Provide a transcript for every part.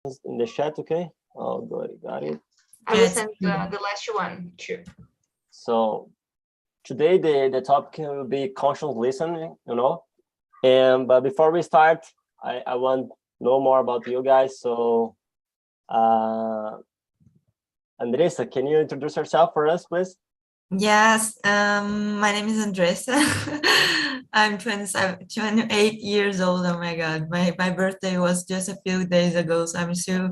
in the chat, okay? Oh, good, got it. I will send the last one too. So today the topic will be conscious listening, And but before we start, I want to know more about you guys. So Andressa, can you introduce yourself for us, please? Yes, my name is Andressa. I'm 28 years old. Oh my God, my birthday was just a few days ago, so I'm still,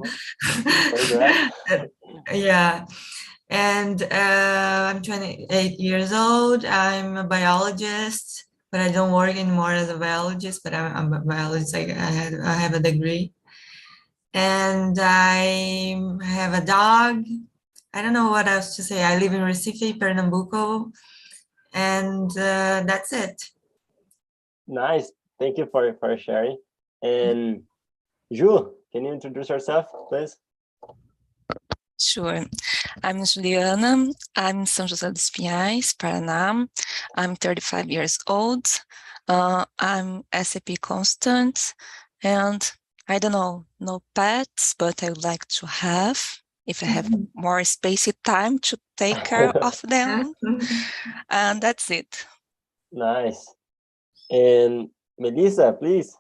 yeah. And I'm 28 years old. I'm a biologist, but I don't work anymore as a biologist, but I'm a biologist. I have a degree. And I have a dog. I don't know what else to say. I live in Recife, Pernambuco, and that's it. Nice. Thank you for sharing. And Ju, can you introduce yourself, please? Sure. I'm Juliana. I'm São José dos Pinhais, Paraná. I'm 35 years old. I'm SAP constant, and I don't know, no pets, but I would like to have, if I have more spacey time to take care of them. And that's it. Nice. And Melissa, please,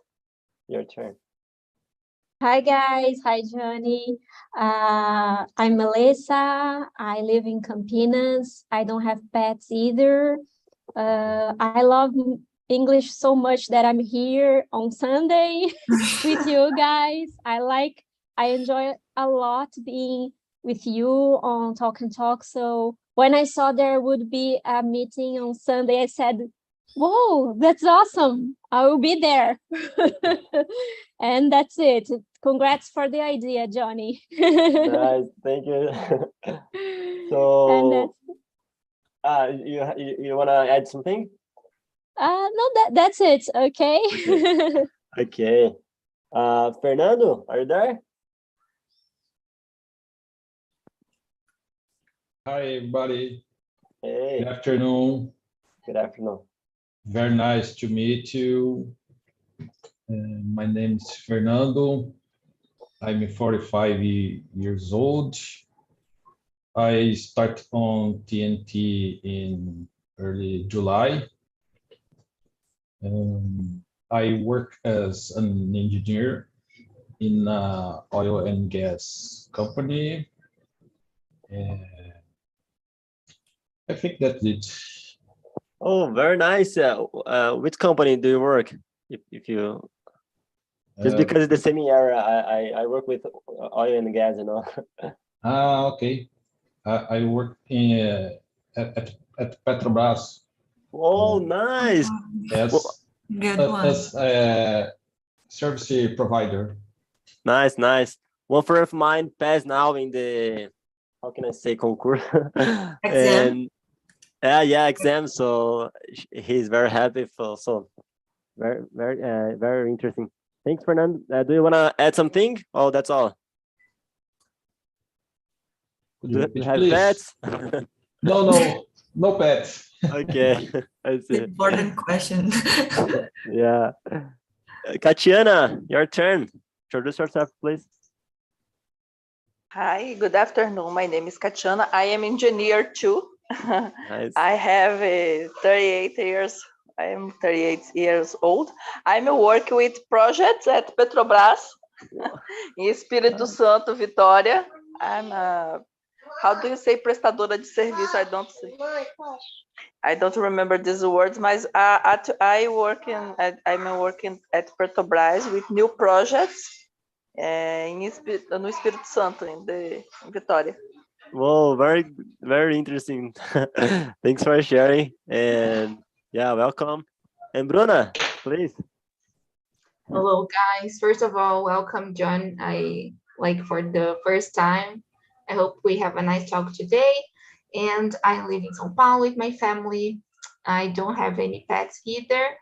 your turn. Hi guys, hi Johnny. I'm Melissa. I live in Campinas. I don't have pets either. I love English so much that I'm here on Sunday with you guys. I enjoy a lot being with you on Talk and Talk. So when I saw there would be a meeting on Sunday, I said, whoa, that's awesome. I will be there. And that's it. Congrats for the idea, Johnny. Nice, thank you. So, you want to add something? No, that's it. Okay. Okay. Fernando, are you there? Hi, everybody. Hey. Good afternoon. Good afternoon. Very nice to meet you. My name is Fernando. I'm 45 years old. I started on TNT in early July. I work as an engineer in an oil and gas company. I think that's it. Oh, very nice. Which company do you work? If you just because it's the same area, I work with oil and gas, Okay. I work at Petrobras. Oh, nice. Yes. As a service provider. Nice, nice. One friend of mine passed now in the, how can I say, concours? Exam. And yeah, exam. So he's very happy. So very interesting. Thanks, Fernando. Do you want to add something? Oh, that's all. Do you have pets? No pets. Okay, I see. Important question. Yeah. Katiana, your turn. Introduce yourself, please. Hi, good afternoon. My name is Katiana. I am engineer too. Nice. I have 38 years. I am 38 years old. I'm working with projects at Petrobras in Espírito Santo, Vitória. I'm a, how do you say prestadora de serviço? I don't remember these words, but I'm working at Petrobras with new projects no Espírito Santo, in Vitória. Whoa, very interesting. Thanks for sharing, and yeah, welcome. And Bruna, please. Hello, guys. First of all, welcome, John. For the first time. I hope we have a nice talk today. And I live in São Paulo with my family. I don't have any pets either.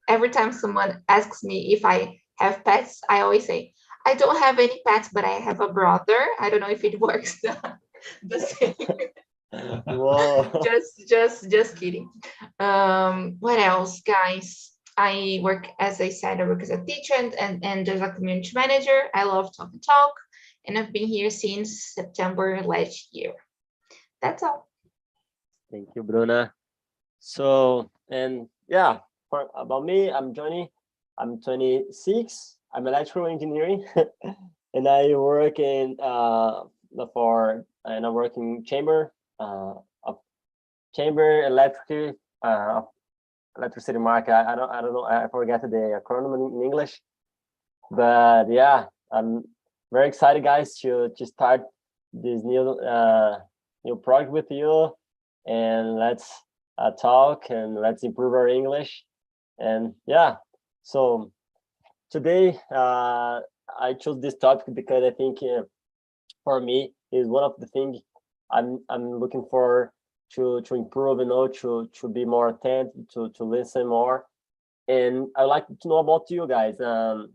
Every time someone asks me if I have pets, I always say, I don't have any pets, but I have a brother. I don't know if it works the same. Whoa. just kidding. What else, guys? I work, as I said, I work as a teacher and as a community manager. I love talk and talk, and I've been here since September last year. That's all. Thank you, Bruna. So, and yeah, about me, I'm Johnny. I'm 26. I'm electrical engineering, and I work in chamber of chamber electricity market. I don't know. I forget the acronym in English, but yeah, I'm very excited, guys, to start this new project with you, and let's talk and let's improve our English. And yeah, so today I chose this topic because I think for me is one of the things I'm looking for to improve, to be more attentive, to listen more. And I'd like to know about you guys. Ju,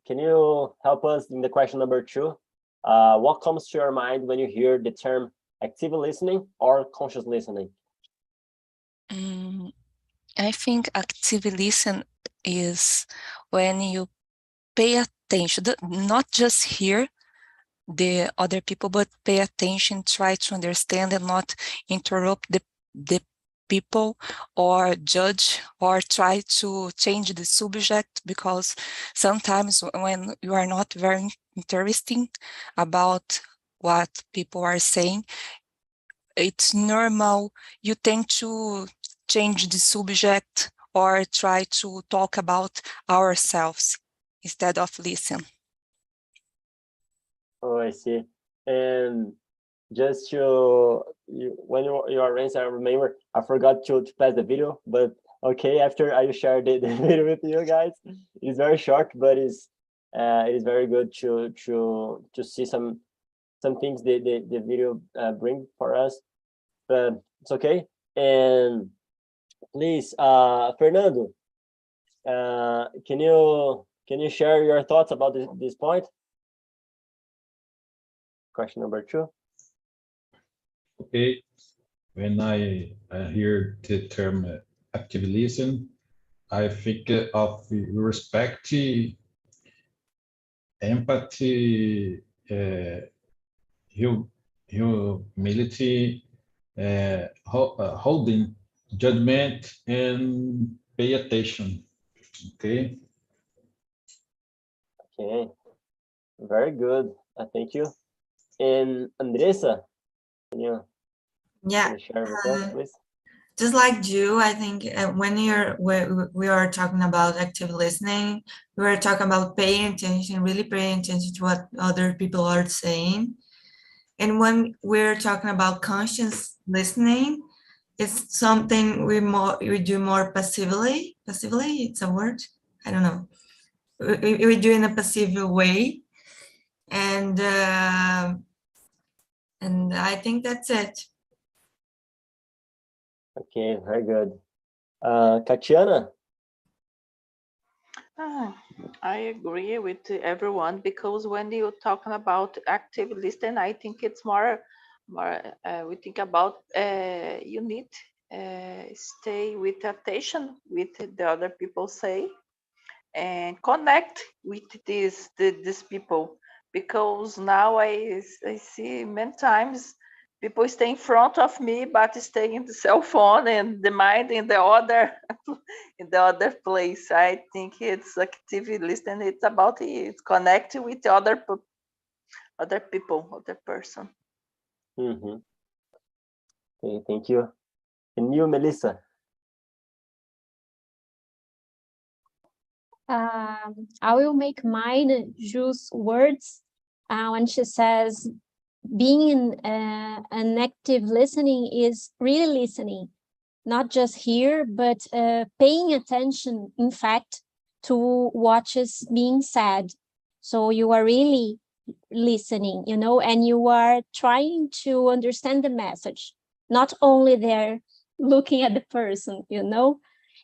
can you help us in the question number 2? What comes to your mind when you hear the term active listening or conscious listening? I think active listen is when you pay attention, not just hear the other people, but pay attention, try to understand and not interrupt the people or judge or try to change the subject, because sometimes when you are not very interesting about what people are saying, it's normal, you tend to change the subject or try to talk about ourselves instead of listen. Oh, I see. And just when you are raised, I remember I forgot to play the video, but okay, after I share the video with you guys. It's very short, but it is very good to see some things the video bring for us. But it's okay. And please, Fernando, can you share your thoughts about this point? Question number 2. Okay, when I hear the term active listen, I think of respect, empathy, humility, holding judgment, and pay attention. Okay. Okay, very good. Thank you. And Andressa, can you share with us, please? Just like you, I think when we are talking about active listening, we are talking about paying attention, really paying attention to what other people are saying. And when we're talking about conscious listening, it's something we do more passively. Passively, it's a word? I don't know. We do in a passive way. And I think that's it. Okay, very good. Katiana? I agree with everyone, because when you're talking about active listening, I think it's more we think about you need stay with attention with the other people say, and connect with these people, because now I see many times people stay in front of me but stay in the cell phone and the mind in the other in the other place. I think it's active listening. It's about connect with the other people, other person. Okay, thank you. And you, Melissa? I will make mine Ju's words when she says being an active listening is really listening, not just hear, but paying attention, in fact, to what is being said. So you are really listening, and you are trying to understand the message, not only there looking at the person,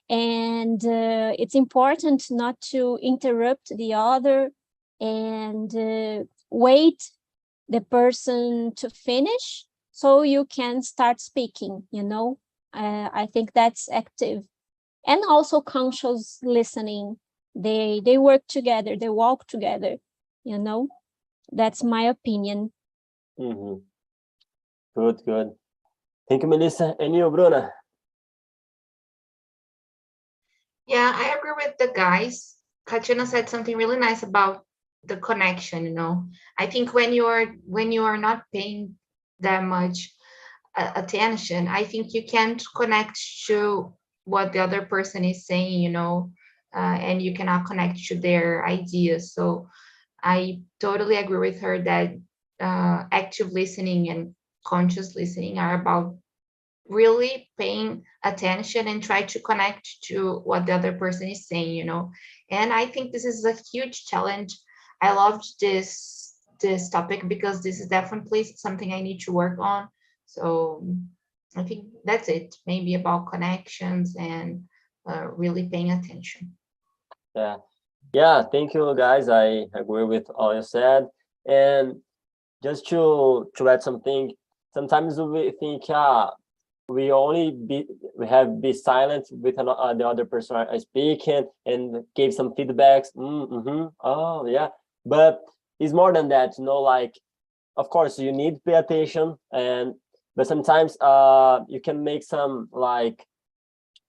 and it's important not to interrupt the other and wait the person to finish so you can start speaking. I think that's active. And also conscious listening. They work together, they walk together, you know? That's my opinion. Mm-hmm. Good. Thank you, Melissa. And you, Bruna? Yeah, I agree with the guys. Katrina said something really nice about the connection, you know. I think when you are not paying that much attention, I think you can't connect to what the other person is saying, you know, and you cannot connect to their ideas. So I totally agree with her that active listening and conscious listening are about really paying attention and try to connect to what the other person is saying, you know. And I think this is a huge challenge. I loved this topic because this is definitely something I need to work on. So I think that's it, maybe about connections and really paying attention. Yeah, thank you, guys. I agree with all you said. And just to add something, sometimes we think, we have be silent with the other person speaking and gave some feedbacks. Oh yeah, but it's more than that. You know, like, of course you need to pay attention, but sometimes you can make some like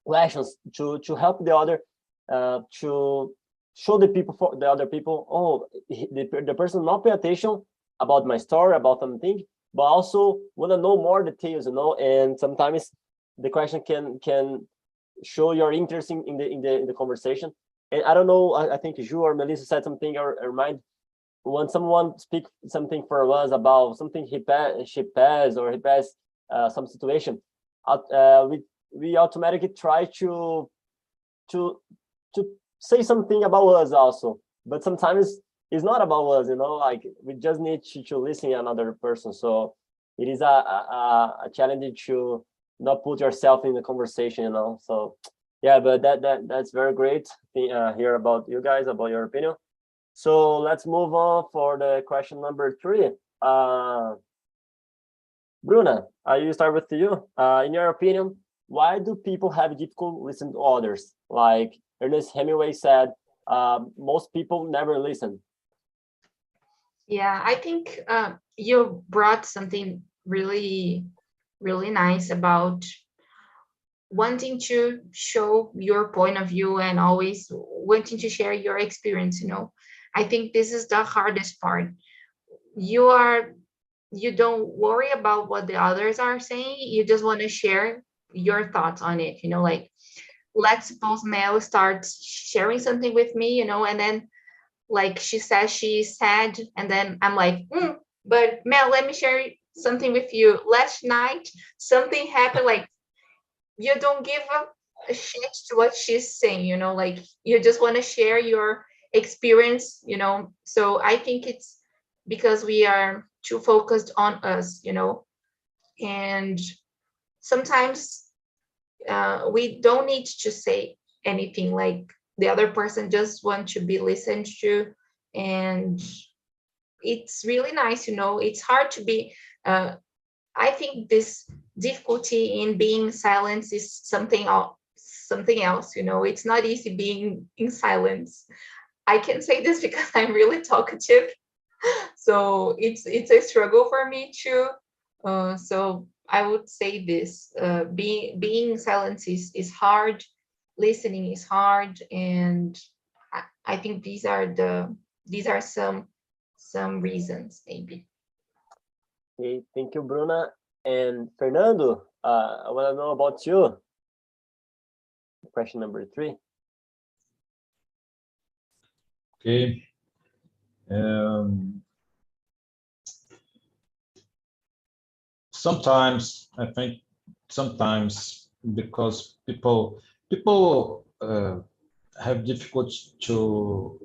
questions to help the other, to show the other people, oh, the person not pay attention about my story, about something, but also want to know more details, you know. And sometimes the question can show your interest in the conversation. And I don't know, I think Ju or Melissa said something or remind, when someone speak something for us about something she passed or he passed some situation, we automatically try to say something about us also. But sometimes it's not about us, you know, like we just need to listen to another person. So it is a challenge to not put yourself in the conversation, you know. So yeah, but that's very great to hear about you guys, about your opinion. So let's move on for the question number 3. Bruna, you start with you. In your opinion, why do people have difficulty listening to others? Like Ernest Hemingway said, most people never listen. Yeah, I think you brought something really, really nice about wanting to show your point of view and always wanting to share your experience, you know. I think this is the hardest part. You don't worry about what the others are saying, you just want to share your thoughts on it, you know. Like, let's suppose Mel starts sharing something with me, you know, and then like she says she's sad, and then I'm like, but Mel, let me share something with you. Last night something happened. Like, you don't give a shit to what she's saying, you know. Like, you just want to share your experience, you know. So I think it's because we are too focused on us, you know. And sometimes we don't need to say anything. Like, the other person just want to be listened to. And it's really nice, you know. It's hard to be I think this difficulty in being silent is something else, you know. It's not easy being in silence. I can say this because I'm really talkative. So it's a struggle for me too. So I would say this, being in silence is hard, listening is hard. And I think these are some reasons, maybe. Okay, thank you, Bruna. And Fernando, I want to know about you. Question number 3. Okay. Sometimes I think because people have difficult to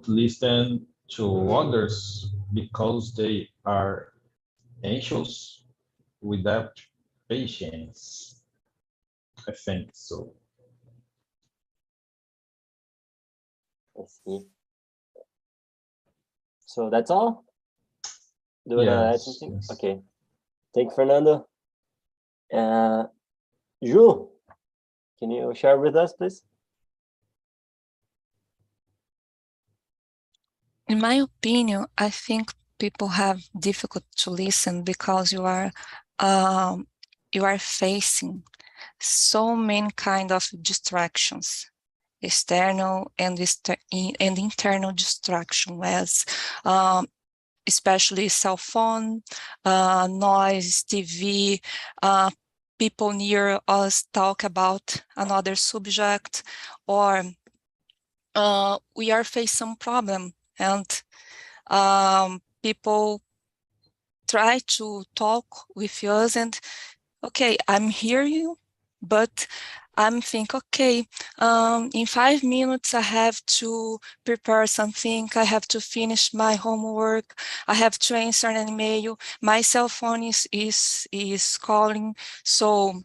listen to others because they are anxious without patience. I think so. I see. So that's all? Do you want to add something? Yes. Okay. Thank you, Fernando. Ju, can you share with us, please? In my opinion, I think people have difficult to listen because you are facing so many kind of distractions, external and internal distraction, as especially cell phone, noise, TV, people near us talk about another subject, or we are facing some problem, and people try to talk with us, and okay, I'm hearing you, but I'm thinking, okay, in 5 minutes I have to prepare something, I have to finish my homework, I have to answer an email, my cell phone is calling. So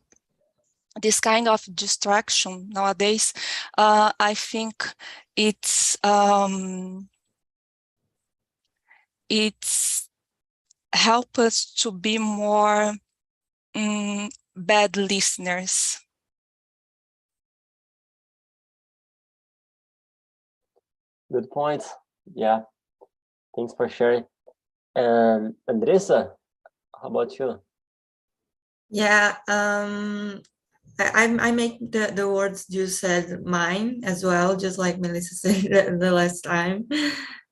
this kind of distraction nowadays, I think it's help us to be more bad listeners. Good point. Yeah, thanks for sharing. And Andressa, how about you? Yeah, I make the words you said mine as well, just like Melissa said the last time.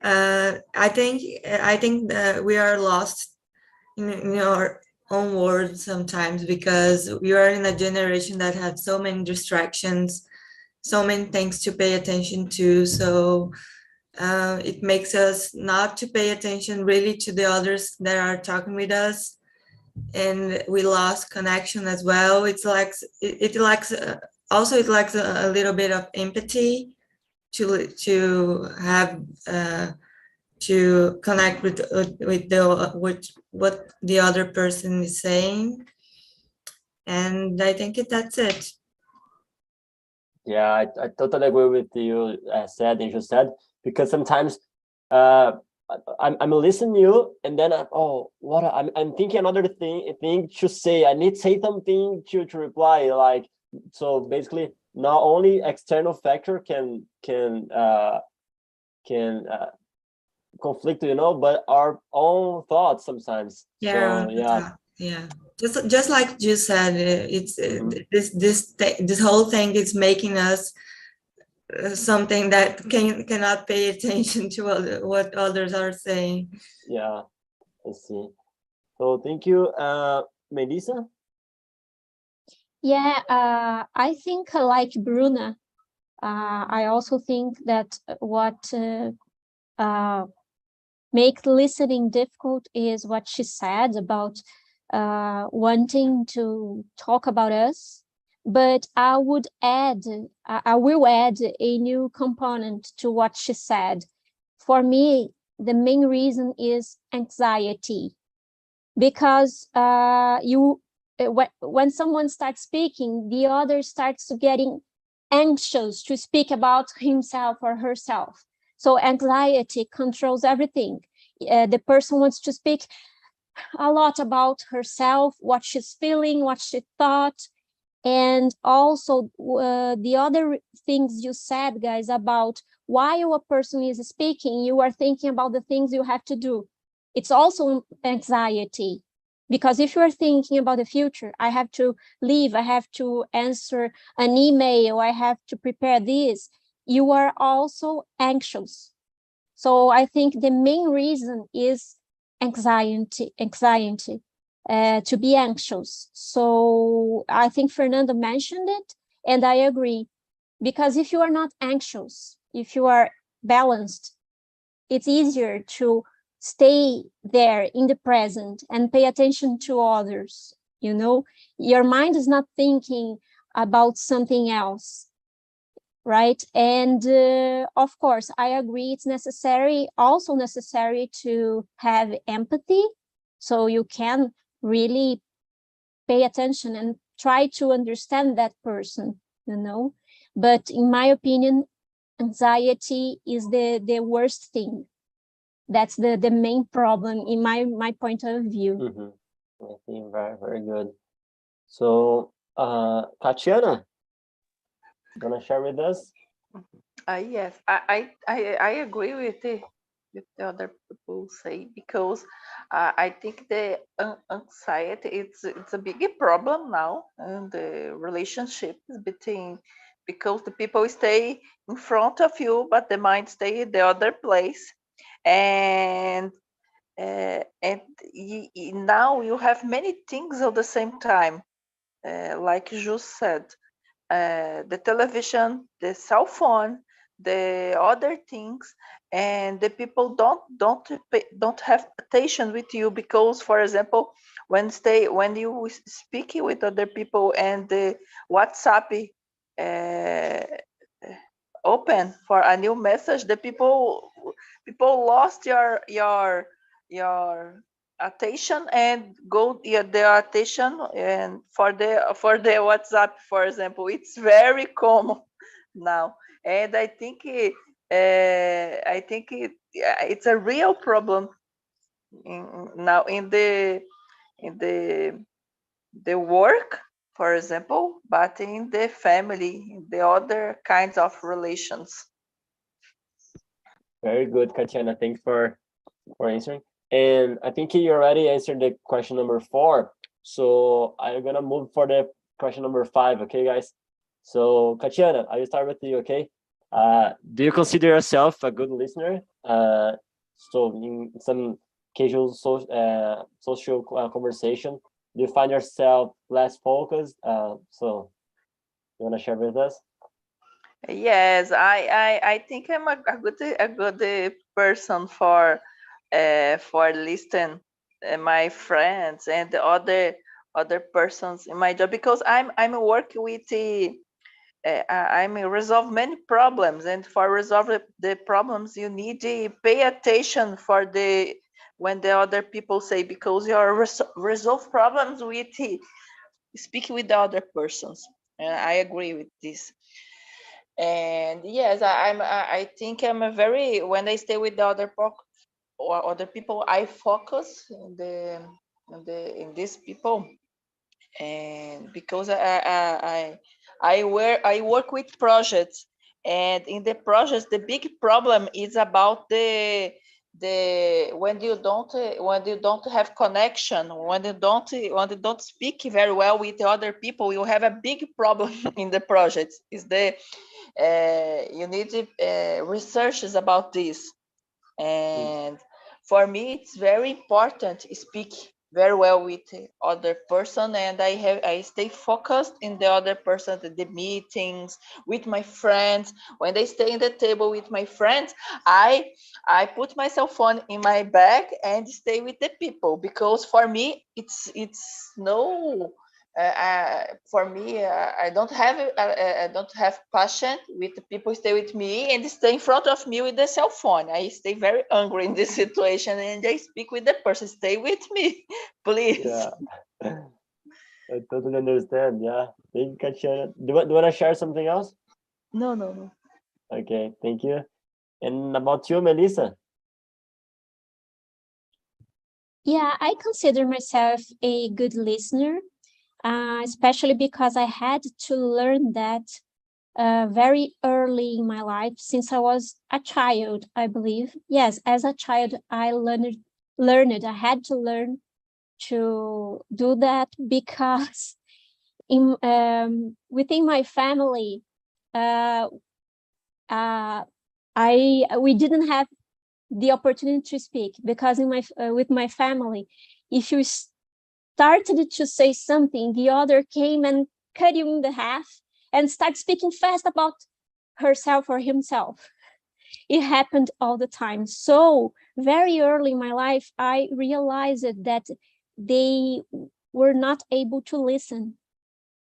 I think we are lost in our own words sometimes, because we are in a generation that has so many distractions, so many things to pay attention to. So it makes us not to pay attention really to the others that are talking with us, and we lost connection as well. It lacks a little bit of empathy to have to connect with what the other person is saying. And I think that's it. Yeah, I totally agree with you, said and you said, because sometimes I'm listening to you, and then I'm thinking another thing to say. I need to say something to reply. Like, so basically, not only external factor can conflict, but our own thoughts sometimes. Yeah, so, yeah. Yeah. Just like you said, it's this whole thing is making us something that cannot pay attention to what others are saying. Yeah, I see. So thank you, Melissa. Yeah, I think like Bruna, I also think that what makes listening difficult is what she said about wanting to talk about us. But I will add a new component to what she said. For me, the main reason is anxiety, because when someone starts speaking, the other starts getting anxious to speak about himself or herself. So anxiety controls everything. The person wants to speak a lot about herself, what she's feeling, what she thought. And also the other things you said, guys, about while a person is speaking, you are thinking about the things you have to do. It's also anxiety, because if you are thinking about the future, I have to leave, I have to answer an email, I have to prepare this, you are also anxious. So I think the main reason is anxiety, to be anxious. So I think Fernando mentioned it, and I agree, because if you are not anxious, if you are balanced, it's easier to stay there in the present and pay attention to others. Your mind is not thinking about something else, right? And of course, I agree, it's also necessary to have empathy, so you can really pay attention and try to understand that person. But in my opinion, anxiety is the worst thing. That's the main problem in my point of view. I think very, very good. So Tatiana, gonna share with us? Yes, I agree with with the other people say, because I think the anxiety it's a big problem now in the relationships between, because the people stay in front of you but the mind stay in the other place, and now you have many things at the same time, like you said, the television, the cell phone, the other things, and the people don't have attention with you, because, for example, when you speak with other people and the WhatsApp uh, open for a new message, the people lost your attention and go, yeah, their attention and for the WhatsApp, for example. It's very common now, and I think it's a real problem now in the work, for example, but in the family, in the other kinds of relations. Very good, Tatiana. Thanks for answering. And I think you already answered the question number 4. So I'm gonna move for the question number 5, okay, guys? So Tatiana, I will start with you, okay? Do you consider yourself a good listener? So in some casual social conversation, do you find yourself less focused? So you wanna share with us? Yes, I think I'm a good person for listening my friends and the other persons in my job, because I'm working with I'm resolve many problems, and for resolve the problems you need to pay attention for the when the other people say, because you are resolve problems with speak with the other persons, and I agree with this. And yes, I think I'm a very, when I stay with the other or other people, I focus in these people, and because I work with projects, and in the projects the big problem is about the when you don't have connection, when you don't speak very well with other people, you have a big problem in the project. Is the you need researches about this, and for me it's very important to speak very well with the other person, and I stay focused in the other person at the meetings with my friends. When I stay in the table with my friends, I put my cell phone in my bag and stay with the people, because for me it's no for me, I don't have passion with the people stay with me and stay in front of me with the cell phone. I stay very angry in this situation, and I speak with the person. Stay with me, please. Yeah, I totally understand. Yeah, thank you, Katia. Do you want to share something else? No. Okay, thank you. And about you, Melissa? Yeah, I consider myself a good listener, especially because I had to learn that very early in my life, since I was a child, I believe. Yes, as a child, I learned. I had to learn to do that because within my family, we didn't have the opportunity to speak, because with my family, if you started to say something, the other came and cut you in the half and start speaking fast about herself or himself. It happened all the time. So very early in my life, I realized that they were not able to listen.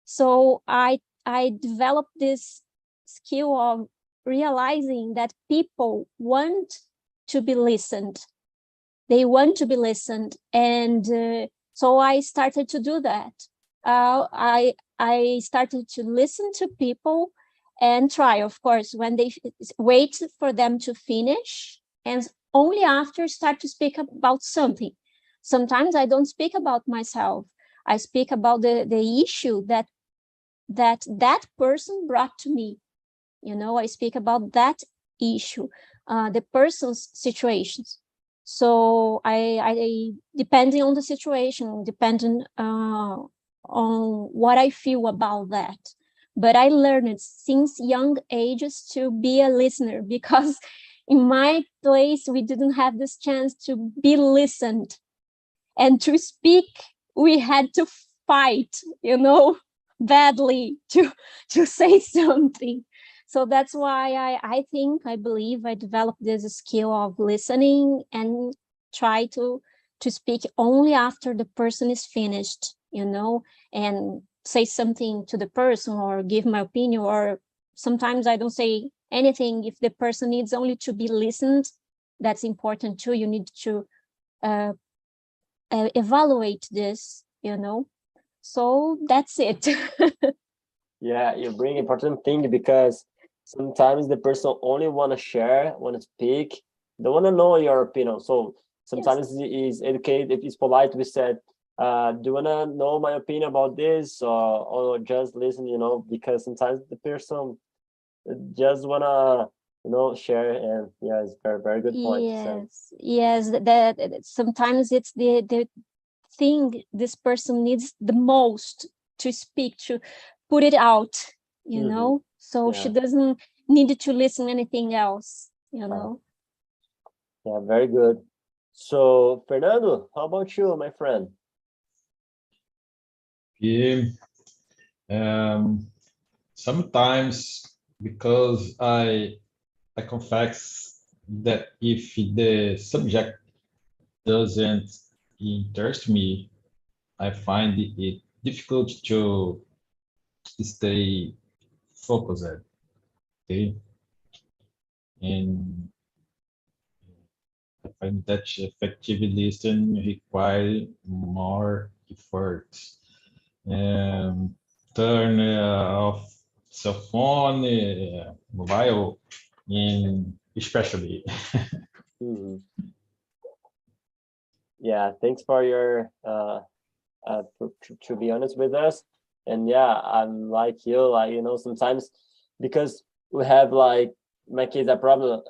So I developed this skill of realizing that people want to be listened. They want to be listened. And so I started to do that. I started to listen to people and try, of course, when they wait for them to finish, and only after start to speak about something. Sometimes I don't speak about myself. I speak about the issue that that that person brought to me. You know, I speak about that issue, the person's situations. So I depending on the situation, depending on what I feel about that. But I learned since young ages to be a listener, because in my place, we didn't have this chance to be listened. And to speak, we had to fight, you know, badly to say something. So that's why I believe I developed this skill of listening and try to speak only after the person is finished, you know, and say something to the person or give my opinion, or sometimes I don't say anything if the person needs only to be listened. That's important too. You need to evaluate this, you know. So that's it. Yeah, you bring important thing, because sometimes the person only want to share, want to speak, don't want to know your opinion. So sometimes it's educated, if it's polite, we said, do you want to know my opinion about this, or just listen, you know, because sometimes the person just want to, you know, share. And yeah, it's very, very good point. Yes, that sometimes it's the thing this person needs the most to speak, to put it out, you know, so she doesn't need to listen anything else, you know. Yeah, very good. So Fernando, how about you, my friend? Yeah. Sometimes, because I confess that if the subject doesn't interest me, I find it difficult to stay focused. Okay, and I find that effective listening require more effort. Turn off cell phone, mobile, and especially. Yeah, thanks for your to be honest with us. And yeah, I'm like you, like, you know, sometimes because we have, like, my kids, a problem,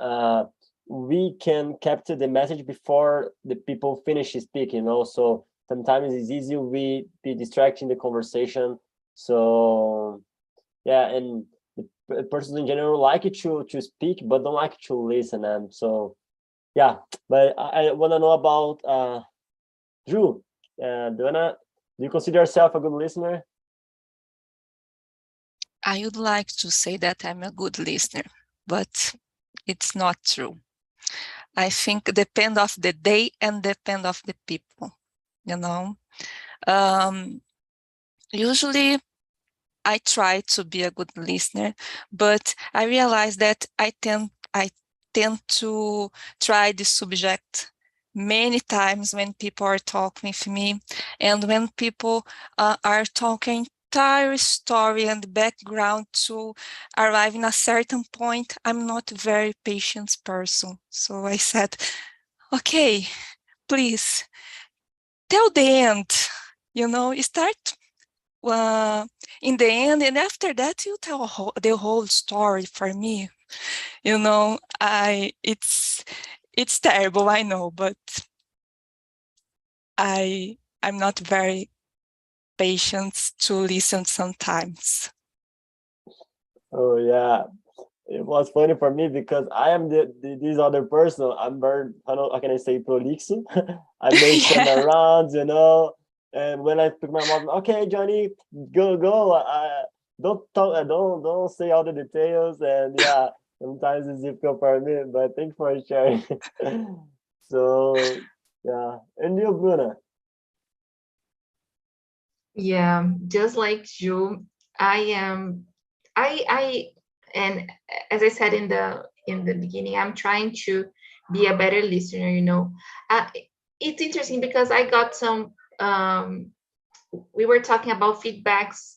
we can capture the message before the people finish speaking, you know. So sometimes it's easy we be distracting the conversation. So yeah, and the persons in general like it to speak but don't like to listen. And so yeah, but I want to know about Drew. Do you consider yourself a good listener? I would like to say that I'm a good listener, but it's not true. I think depend of the day and depend of the people, you know. Usually I try to be a good listener, but I realize that I tend to try the subject many times when people are talking with me, and when people are talking entire story and background to arrive in a certain point, I'm not a very patient person. So I said, okay, please tell the end, you know, start in the end, and after that you tell the whole story for me, you know. It's terrible, I know, but I'm not very patient to listen sometimes. Oh yeah, it was funny for me because I am this other person. I'm very, I don't know, how can I say, prolixo. I make turn around, you know. And when I pick my mom, okay, Johnny, go. Don't talk, don't say all the details. And yeah, sometimes it's difficult for me, but thanks for sharing. So yeah, and you, Bruna? Yeah, just like you, I am. And as I said in the beginning, I'm trying to be a better listener. You know, it's interesting because I got some. We were talking about feedbacks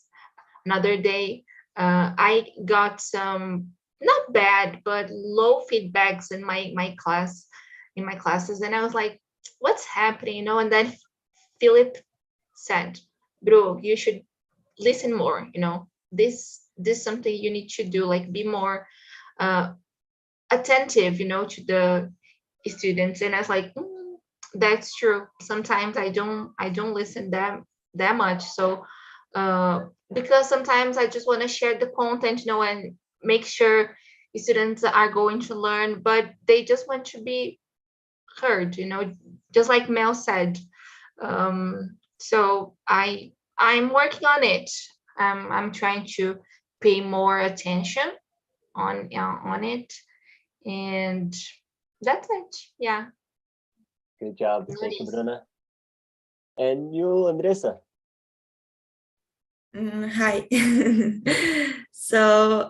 another day. I got some not bad but low feedbacks in my class, in my classes, and I was like, what's happening, you know? And then Philip said, bro, you should listen more, you know, this something you need to do, like be more attentive, you know, to the students. And I was like, that's true. Sometimes I don't listen that much. So because sometimes I just want to share the content, you know, and make sure students are going to learn, but they just want to be heard, you know, just like Mel said. So I'm working on it. I'm trying to pay more attention on it, and that's it. Yeah. Good job. Thank you, Bruna. And you, Andressa? Hi. So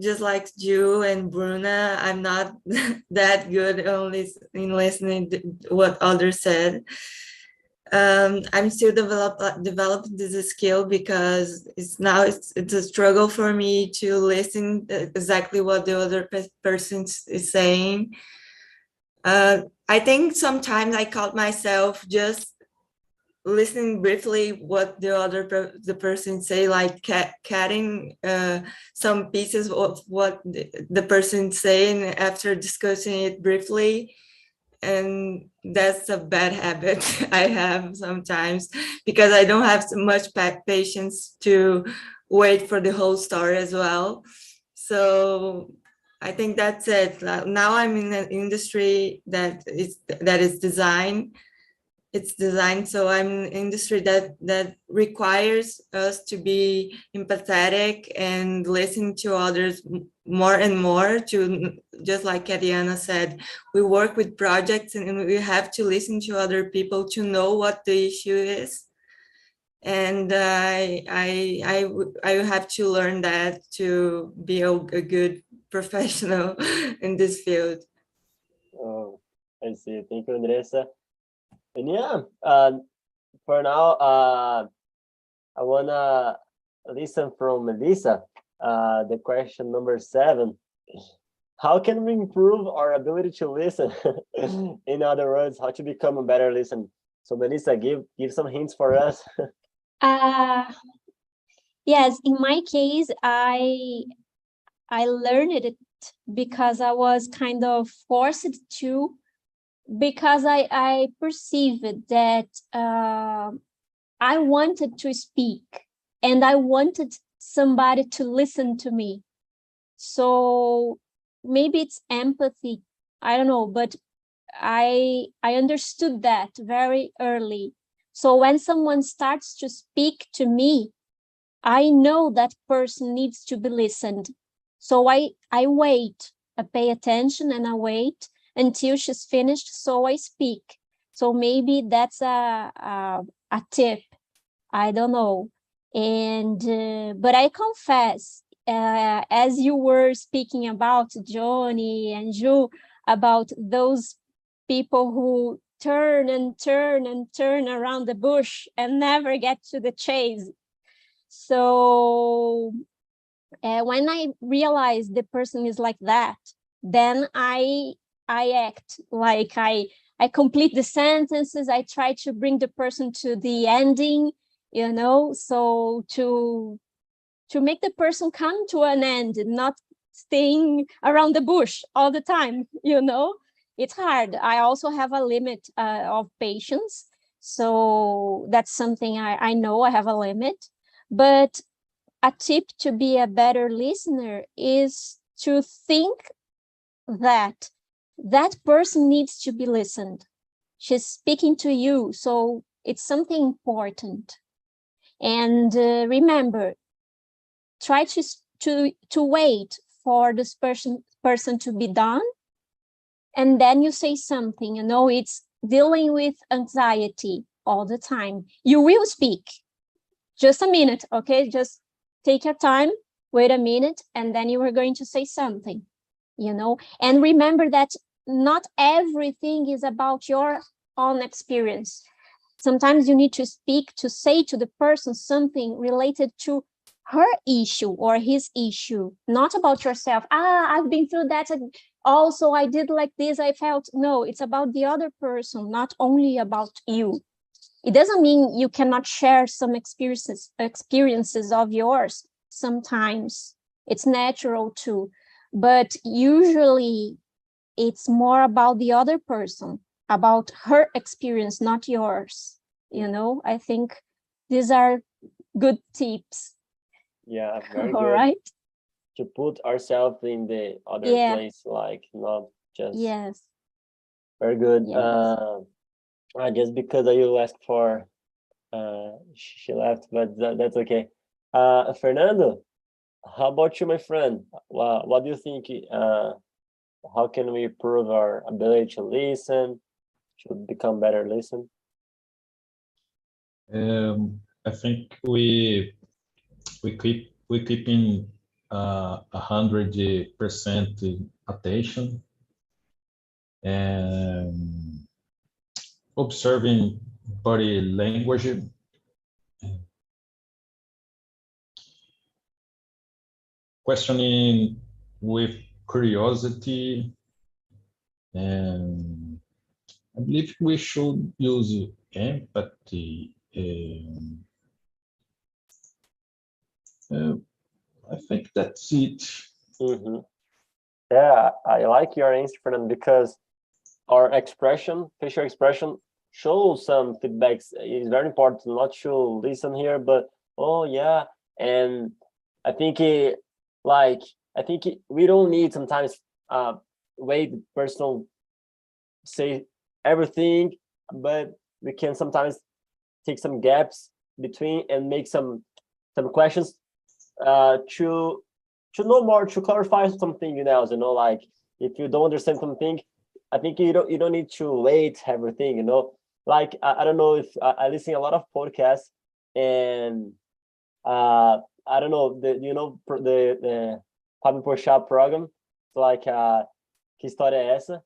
just like Ju and Bruna, I'm not that good only in listening to what others said. I'm still developing this skill because it's a struggle for me to listen exactly what the other person is saying. I think sometimes I caught myself just listening briefly what the person say, like cutting some pieces of what the person saying after discussing it briefly. And that's a bad habit I have sometimes, because I don't have so much patience to wait for the whole story as well. So I think that's it. Now I'm in an industry that is design. It's designed, so I'm in an industry that requires us to be empathetic and listen to others more and more. To, just like Ariana said, we work with projects and we have to listen to other people to know what the issue is. And I have to learn that to be a good professional in this field. Oh, I see. Thank you, Andressa. And yeah, for now, I wanna listen from Melissa. The question number 7: how can we improve our ability to listen? In other words, how to become a better listener? So Melissa, give some hints for us. Yes, in my case, I learned it because I was kind of forced to, because I perceived that I wanted to speak and I wanted somebody to listen to me. So maybe it's empathy, I don't know, but I understood that very early. So when someone starts to speak to me, I know that person needs to be listened. So I wait, I pay attention and I wait until she's finished, so I speak. So maybe that's a tip, I don't know. And but I confess, as you were speaking about Johnny and Ju, about those people who turn and turn and turn around the bush and never get to the chase. So when I realize the person is like that, then I act like I complete the sentences. I try to bring the person to the ending, you know, so to make the person come to an end, not staying around the bush all the time, you know. It's hard. I also have a limit of patience. So that's something I know I have a limit. But a tip to be a better listener is to think that that person needs to be listened. She's speaking to you, so it's something important. And remember, try to wait for this person to be done, and then you say something. You know, it's dealing with anxiety all the time. You will speak. Just a minute, okay? Just take your time, wait a minute, and then you are going to say something, you know? And remember that not everything is about your own experience. Sometimes you need to speak, to say to the person something related to her issue or his issue, not about yourself. I've been through that. Also, I did like this, I felt. No, it's about the other person, not only about you. It doesn't mean you cannot share some experiences of yours. sometimes. It's natural too, but usually it's more about the other person, about her experience, not yours. You know, I think these are good tips. Yeah, very All good. right. To put ourselves in the other Yeah. place, like not just. Yes. Very good. Yes. Just because you asked for, she left, but that's okay. Fernando, how about you, my friend? What do you think? How can we improve our ability to listen, to become better listen? I think we keep in 100% attention and observing body language, questioning with curiosity, and I believe we should use empathy. I think that's it. Mm-hmm. Yeah, I like your answer, Fernando, because our expression, facial expression, shows some feedbacks. It's very important not to listen here, but oh yeah, and I think we don't need sometimes wait the person say everything, but we can sometimes take some gaps between and make some questions to know more, to clarify something else, you know, like if you don't understand something, I think you don't need to wait everything, you know. Like I don't know if I listen a lot of podcasts, and I don't know the Fábio Porchat program, like Que História é Essa?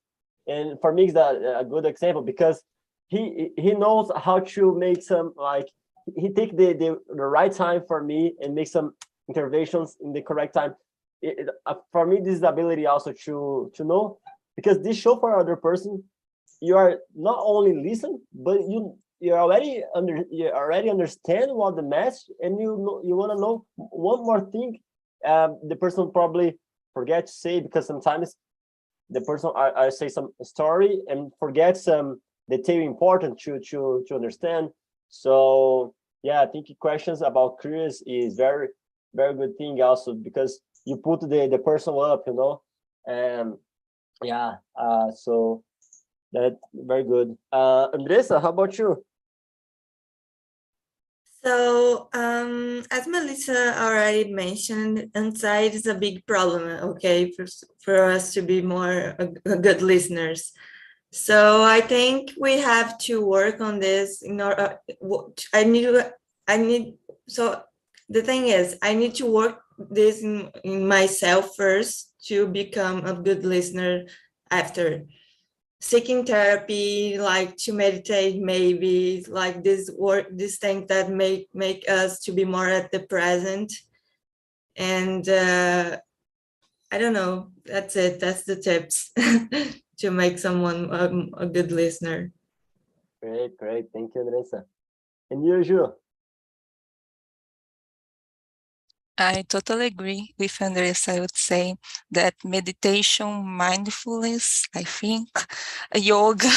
And for me it's a good example because he knows how to make some, like, he take the right time for me and make some interventions in the correct time. For me, this is the ability also to know, because this show for other person, you are not only listen, but you already understand what the message, and you want to know one more thing. The person probably forget to say, because sometimes the person I say some story and forget some detail important to understand. So yeah, I think questions about curious is very good thing also, because you put the person up, you know, and yeah, so that's very good. Andressa, how about you? So, as Melissa already mentioned, anxiety is a big problem, okay, for us to be more good listeners. So I think we have to work on this in order. So the thing is, I need to work this in myself first to become a good listener after. Seeking therapy, like to meditate, maybe, like this thing that make us to be more at the present. And I don't know, that's it, that's the tips to make someone a good listener. Great, thank you, Andressa. And you, Ju? I totally agree with Andressa. I would say that meditation, mindfulness, I think, yoga,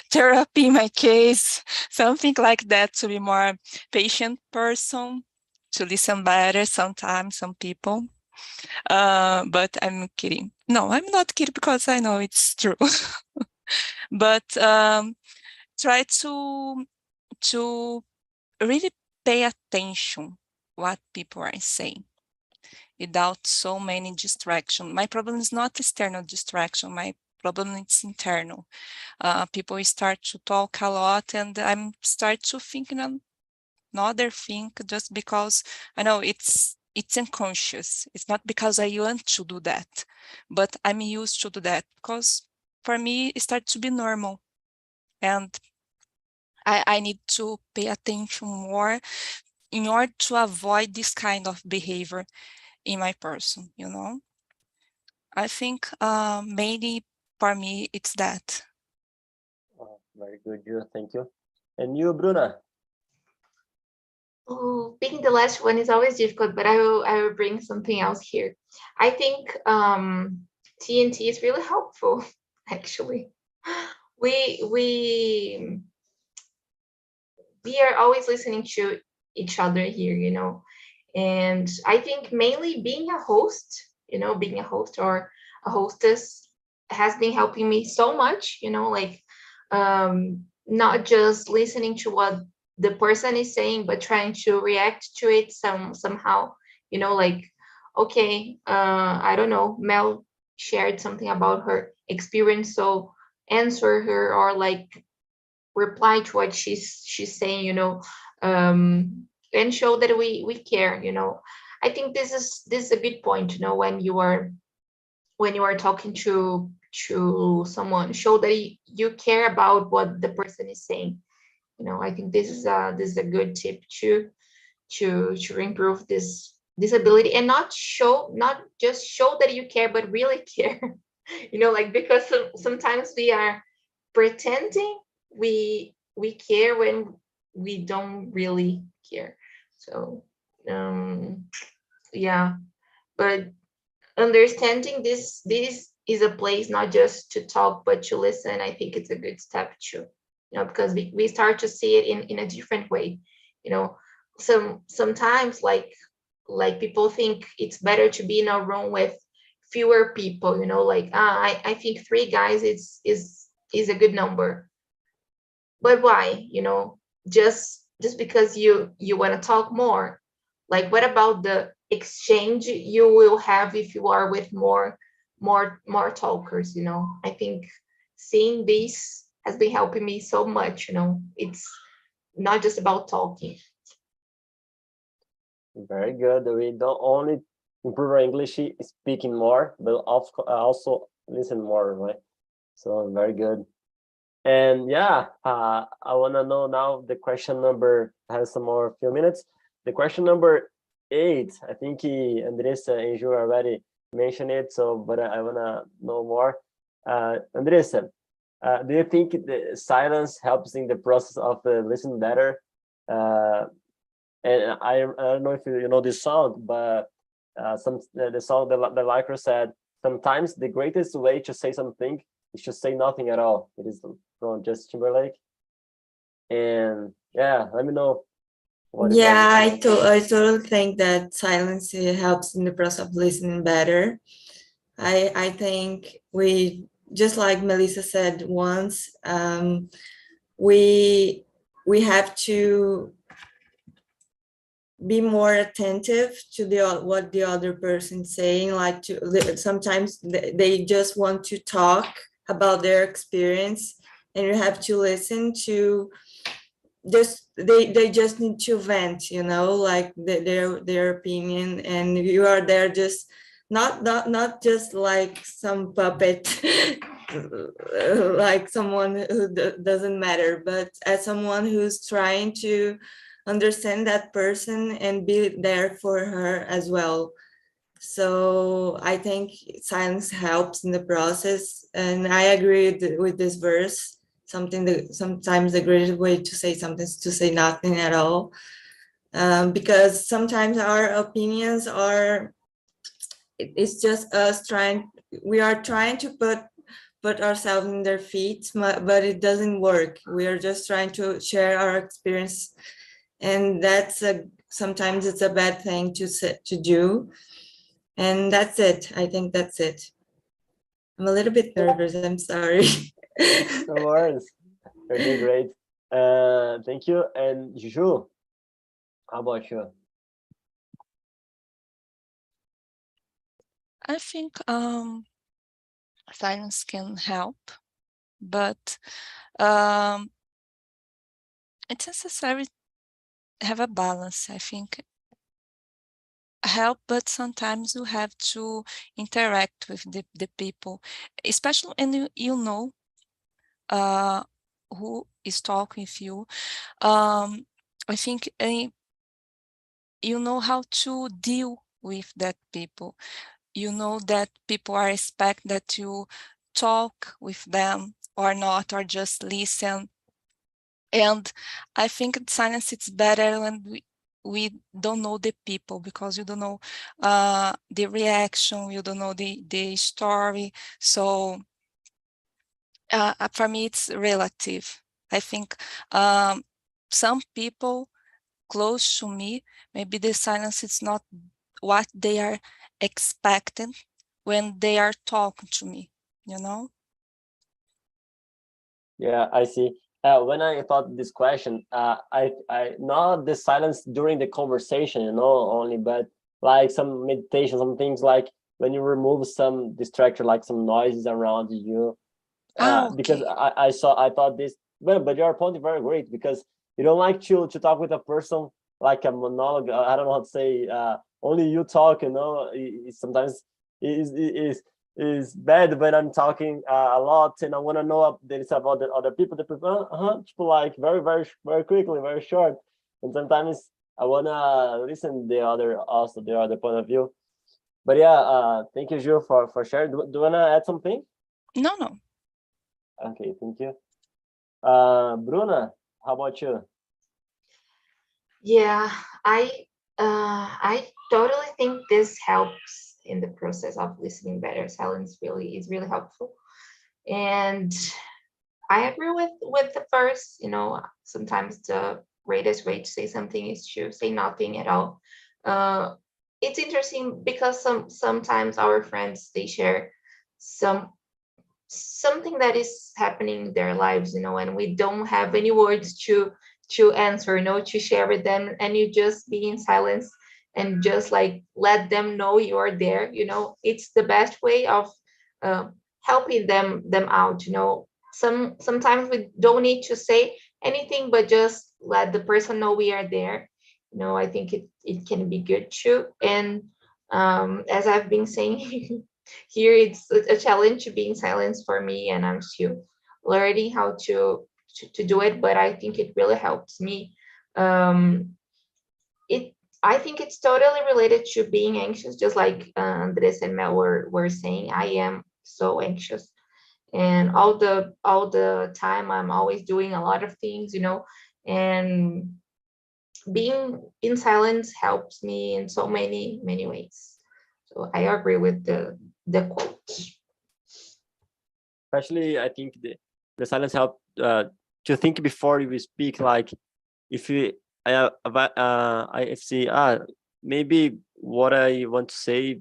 therapy in my case, something like that, to be more patient person, to listen better sometimes, some people. But I'm kidding. No, I'm not kidding, because I know it's true. But try to really pay attention what people are saying without so many distractions. My problem is not external distraction. My problem is internal. People start to talk a lot, and I'm start to think another thing, just because I know it's unconscious. It's not because I want to do that, but I'm used to do that, because for me it starts to be normal, and I need to pay attention more in order to avoid this kind of behavior in my person, you know. I think mainly for me it's that. Very good, Ju. Thank you. And you, Bruna? Oh, picking the last one is always difficult, but I will bring something else here. I think TNT is really helpful, actually. We we we are always listening to each other here, and I think mainly being a host, being a host or a hostess has been helping me so much, like not just listening to what the person is saying, but trying to react to it somehow, like, okay, I don't know, Mel shared something about her experience, so answer her or like reply to what she's saying, and show that we care. I think this is a good point, when you are talking to someone, show that you care about what the person is saying. I think this is a good tip to improve this ability, and not just show that you care, but really care. Like, because sometimes we are pretending we care when we don't really care. So yeah, but understanding this is a place not just to talk but to listen. I think it's a good step too, because we start to see it in a different way. Sometimes, like people think it's better to be in a room with fewer people, like, I think three guys is a good number. But why? Just because you want to talk more. Like, what about the exchange you will have if you are with more talkers? I think seeing this has been helping me so much. It's not just about talking. Very good. We don't only improve our English speaking more, but also listen more, right? So very good. And yeah, I want to know now the question number, has some more few minutes. The question number 8, I think Andressa and Ju already mentioned it, so but I want to know more. Andressa, do you think the silence helps in the process of listening better? And I don't know if you know this song, but the song the liker said, sometimes the greatest way to say something is to say nothing at all. It is from Justin Timberlake. And yeah, let me know. Yeah, I totally think that silence helps in the process of listening better. I think we, just like Melissa said once, we have to be more attentive to what the other person's saying. Like, sometimes they just want to talk about their experience, and you have to listen to they just need to vent, like their opinion, and you are there just not just like some puppet, like someone who doesn't matter, but as someone who's trying to understand that person and be there for her as well. So I think silence helps in the process, and I agree with this verse. Something that sometimes the greatest way to say something is to say nothing at all, because sometimes our opinions are, it's just us we are trying to put ourselves in their feet, but it doesn't work. We are just trying to share our experience, and sometimes it's a bad thing to do. And that's it. I think that's it. I'm a little bit nervous. I'm sorry. No worries. You're doing great. Thank you. And Juju, how about you? I think silence can help, but it's necessary to have a balance. I think help, but sometimes you have to interact with the people, especially, and you know who is talking with you. I think you know how to deal with that people. You know that people are expect that you talk with them or not, or just listen. And I think silence is better when we don't know the people, because you don't know the reaction, you don't know the story. So for me, it's relative. I think some people close to me, maybe the silence is not what they are expecting when they are talking to me, you know? Yeah, I see. When I thought this question, I not the silence during the conversation, you know, only, but like some meditation, some things like when you remove some distractor, like some noises around you. Because Okay. I thought this, but your point is very great, because you don't like to talk with a person like a monologue. I don't know how to say. Only you talk, you know. Sometimes is bad when I'm talking a lot and I want to know updates about the other people. The people, people like very quickly, very short, and sometimes I wanna listen the other point of view. But yeah, thank you, Gil, for sharing. Do you wanna add something? No. Okay, thank you. Bruna, how about you? Yeah, I totally think this helps in the process of listening better. Silence really is really helpful. And I agree with the first, you know, sometimes the greatest way to say something is to say nothing at all. It's interesting because sometimes our friends, they share something that is happening in their lives, you know, and we don't have any words to answer, you know, to share with them, and you just be in silence and just like let them know you're there, you know. It's the best way of uh, helping them out, you know. Sometimes we don't need to say anything, but just let the person know we are there, you know. I think it can be good too. And as I've been saying, here it's a challenge to be in silence for me, and I'm still learning how to do it, but I think it really helps me. It I think it's totally related to being anxious, just like Andres and Mel were saying. I am so anxious, and all the time I'm always doing a lot of things, you know. And being in silence helps me in so many ways. So I agree with the quote. Especially, I think the silence help to think before you speak. Like if you, if see, maybe what I want to say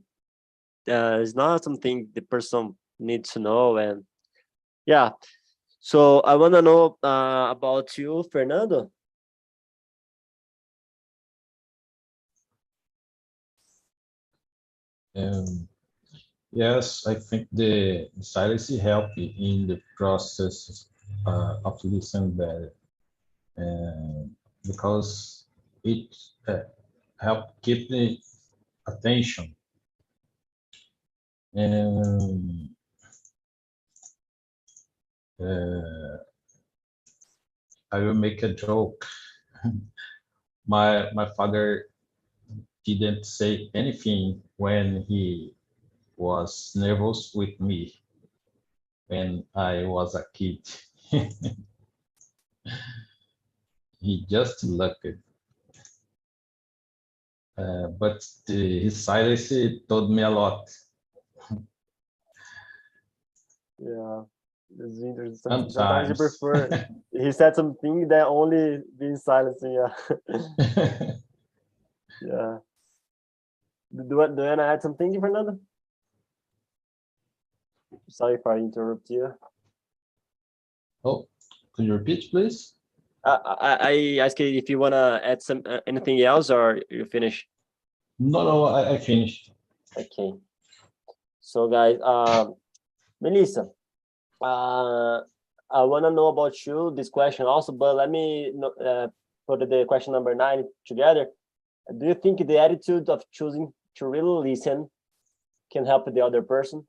is not something the person needs to know, and yeah. So I want to know about you, Fernando. Yes, I think the silence help in the process of listening better, because it help keep the attention. And I will make a joke. My father didn't say anything when he was nervous with me when I was a kid. He just looked. But his silence told me a lot. Yeah, it's interesting. Sometimes you Sometimes. prefer. He said something that only being silent. Yeah, yeah. Do you wanna add something, Fernando? Sorry if I interrupt you. Oh, could you repeat, please? I asked you if you wanna add some anything else, or you finish. No, I finished. Okay. So guys, Melissa, I wanna know about you this question also, but let me put the question number 9 together. Do you think the attitude of choosing to really listen can help the other person?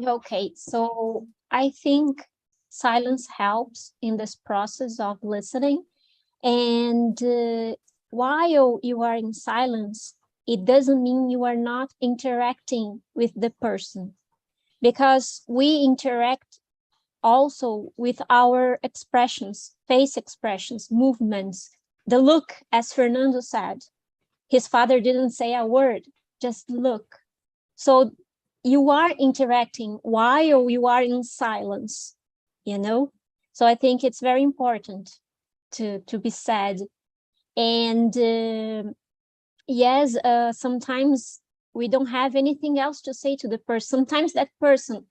Okay, so I think silence helps in this process of listening. And while you are in silence, it doesn't mean you are not interacting with the person, because we interact also with our expressions, face expressions, movements, the look, as Fernando said, his father didn't say a word, just look. So you are interacting while you are in silence, you know? So I think it's very important to be said. And yes, sometimes we don't have anything else to say to the person. Sometimes that person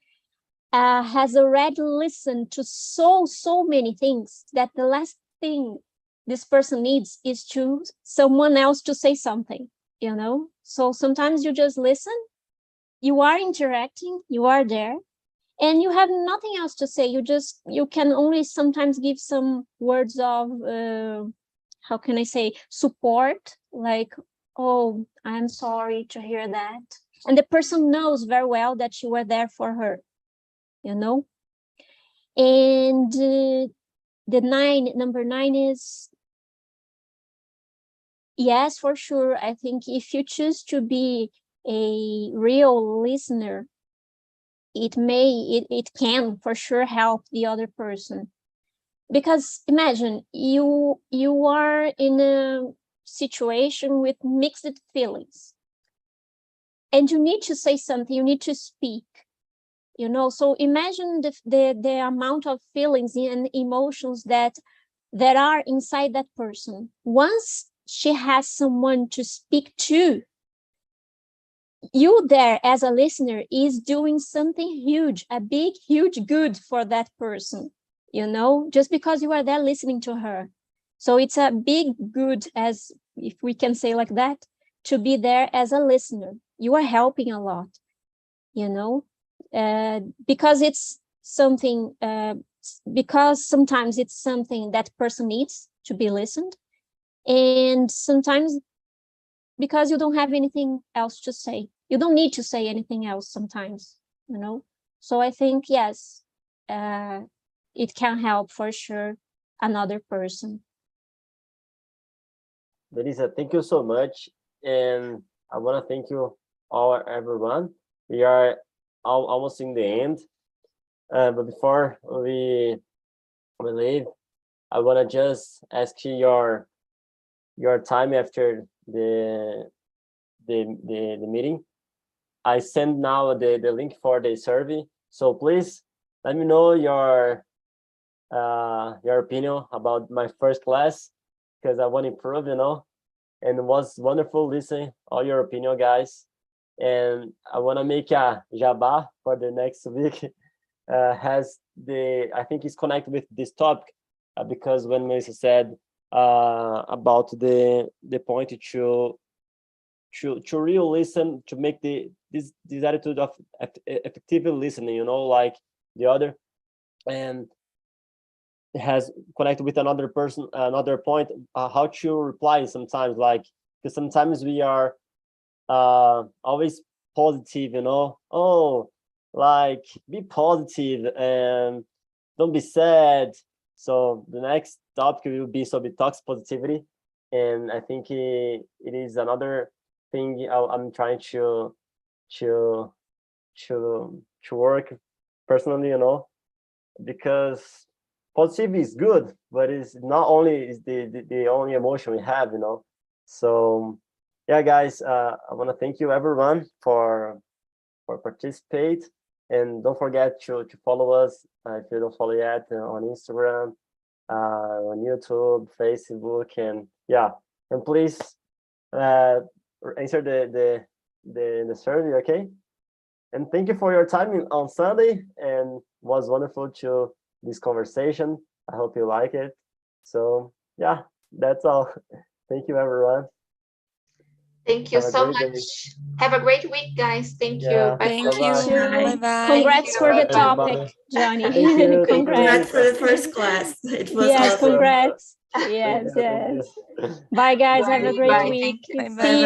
has already listened to so many things that the last thing this person needs is to someone else to say something, you know? So sometimes you just listen, you are interacting, you are there, and you have nothing else to say. You can only sometimes give some words of, how can I say, support, like, oh, I'm sorry to hear that. And the person knows very well that you were there for her, you know? And number 9 is, yes, for sure. I think if you choose to be a real listener, it can for sure help the other person. Because imagine you are in a situation with mixed feelings, and you need to say something, you need to speak, you know? So imagine the amount of feelings and emotions that are inside that person. Once she has someone to speak to, you there as a listener is doing something huge, a big, huge good for that person, you know, just because you are there listening to her. So it's a big good, as if we can say like that, to be there as a listener. You are helping a lot, you know, because it's something, because sometimes it's something that person needs to be listened. And sometimes because you don't have anything else to say. You don't need to say anything else sometimes, you know? So I think, yes, it can help for sure another person. Melissa, thank you so much. And I want to thank you all, everyone. We are almost in the end. But before we leave, I want to just ask you your time after the meeting. I send now the link for the survey. So please let me know your opinion about my first class, because I want to improve, you know. And it was wonderful listening all your opinion, guys. And I want to make a jabá for the next week. I think it's connected with this topic, because when Melissa said about the point to really listen, to make this attitude of effective listening, you know, like the other, and it has connected with another point, how to reply sometimes, like, because sometimes we are always positive, you know, oh, like, be positive and don't be sad. So the next topic will be toxic positivity, and I think it is another thing I'm trying to work personally, you know, because positivity is good, but it's not only is the only emotion we have, you know. So yeah, guys, I want to thank you everyone for participate, and don't forget to follow us if you don't follow yet, on Instagram, on YouTube, Facebook, and yeah, and please answer the survey, okay? And thank you for your time on Sunday, and was wonderful to this conversation. I hope you like it. So yeah, that's all. Thank you, everyone. Thank you Have a so great day. much. Have a great week, guys. Thank Yeah. you. Bye. Thank Bye-bye. you. Bye-bye. Congrats for the Bye-bye. topic, Johnny. Thank you. Congrats. Congrats for the first class. It was Yes, awesome. congrats. Thank Yes, you. Bye, guys. Have a Bye. great Bye. week. Thank you. Bye-bye. See you.